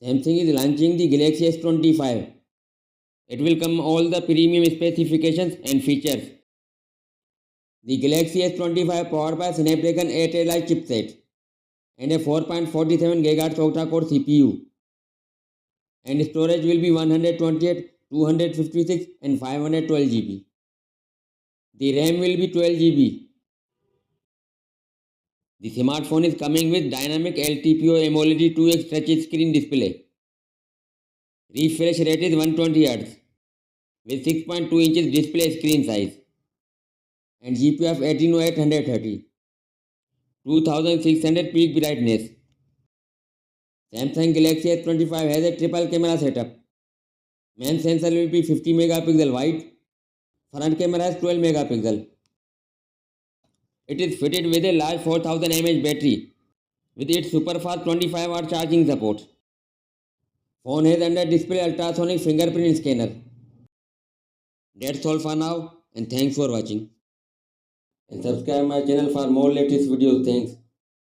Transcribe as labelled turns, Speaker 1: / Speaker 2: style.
Speaker 1: Samsung is launching the Galaxy S25. It will come all the premium specifications and features. The Galaxy S25 powered by Snapdragon 8 Elite chipset and a 4.47 GHz octa-core CPU. And storage will be 128, 256 and 512 GB. The RAM will be 12 GB. The smartphone is coming with dynamic LTPO AMOLED 2x touch screen display. Refresh rate is 120 Hz with 6.2 inches display screen size and GPU of 18830, 2600 peak brightness. Samsung Galaxy S25 has a triple camera setup. Main sensor will be 50 megapixel wide. Front camera has 12 megapixel. It is fitted with a large 4000 mAh battery with its super fast 25-watt charging support. Phone has under display ultrasonic fingerprint scanner. That's all for now and thanks for watching. And subscribe my channel for more latest videos. Thanks.